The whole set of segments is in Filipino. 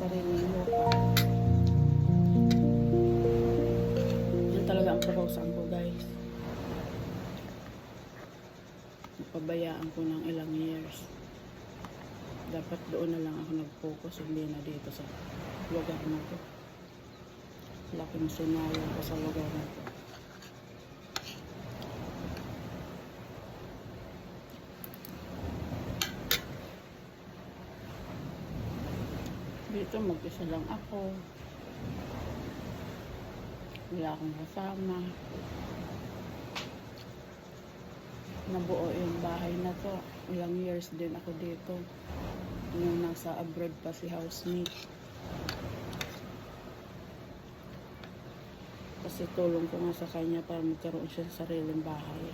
sariling lupa. Yan talaga ang parusahan ko, guys. Napabayaan ko ng ilang years. Dapat doon na lang ako nag-focus, hindi na dito sa lugar na to. Laking sinayang ko sa lugar na to. Dito mag-isa lang ako. Wala akong kasama. Nabuo yung bahay na to. Ilang years din ako dito. Yung nasa abroad pa si housemate. Kasi tulong ko nga sa kanya para magkaroon siya sa sariling bahay.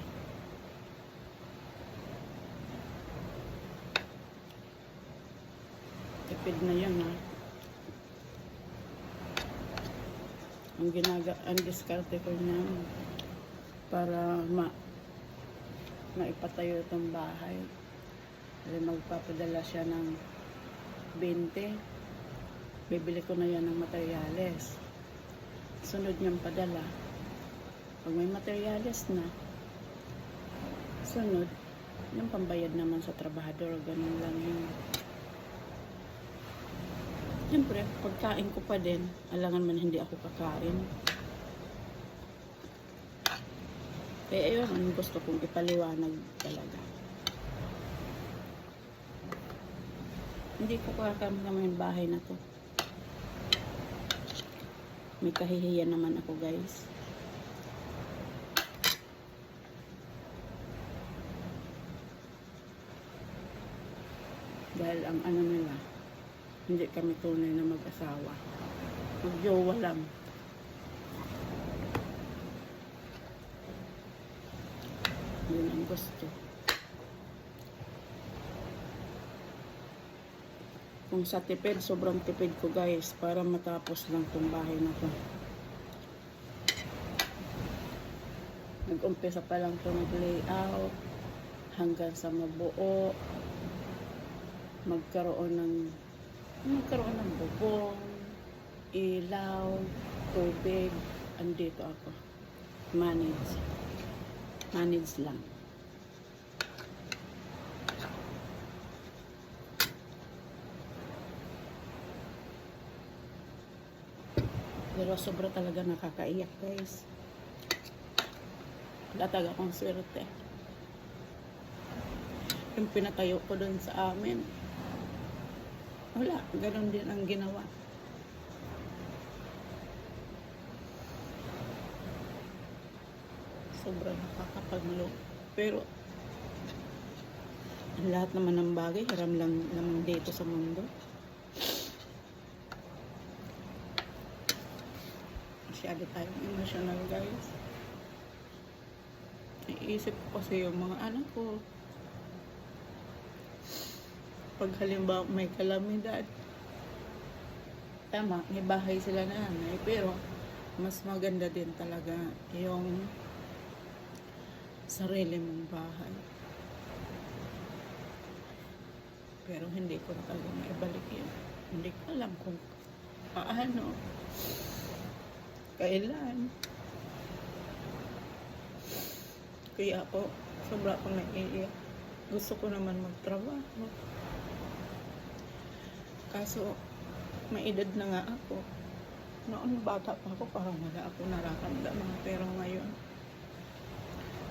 Tipid na yan, ha. Ang diskarte ko niyan para maipatayo itong bahay. Kasi magpapadala siya ng 20. Bibili ko na yan ng materyales. Sunod niyang padala. Pag may materyales na, sunod, yung pambayad naman sa trabahador. Ganun lang yun. Siyempre, pagkain ko pa din, alangan man hindi ako kakain. Kaya ayun, ang gusto kong ipaliwanag talaga. Hindi ko kakama naman yung bahay na to. May kahihiyan naman ako, guys. Dahil ang ano nila, hindi kami tunay na mag-asawa. Mag-jowa lang. Yun ang gusto. Kung sa tipid, sobrang tipid ko, guys, para matapos lang tong bahay na to. Nag-umpisa pa lang to nag-layout hanggang sa mabuo. Magkaroon ng bubong, ilaw, tubig. Andito ako. Manage lang. Pero sobra talaga nakakaiyak, guys. Latag akong swerte. Yung pinatayo ko dun sa amin, wala, ganun din ang ginawa. Sobrang nakakapaglo. Pero lahat naman ng bagay, haram lang naman dito sa mundo. Masyado tayong emotional, guys. Iisip ko kasi yung mga anak ko. Pag halimbawa may kalamidad, tama, may bahay sila na nanay, pero mas maganda din talaga yung sarili mong bahay. Pero hindi ko na talaga maibalik yun. Hindi ko alam kung paano, kailan. Kaya ako, sobra akong naiiyak. Gusto ko naman magtrabaho. Kaso, may edad na nga ako. Noon bata pa ako, parang wala ako nararamdaman. Pero ngayon,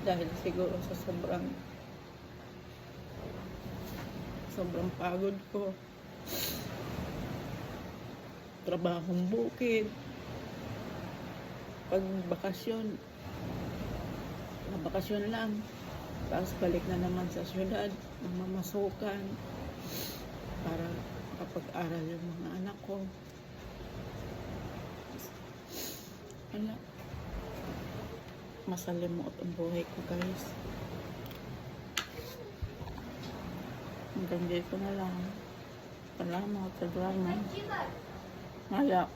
dahil siguro sa sobrang pagod ko, trabahong bukid, pag bakasyon, na bakasyon lang, tapos balik na naman sa syudad, mamamasukan, para makapag-aral yung mga anak ko. Wala. Masalimuot ang buhay ko, guys. Hanggang dito na lang. Salamat. Wala.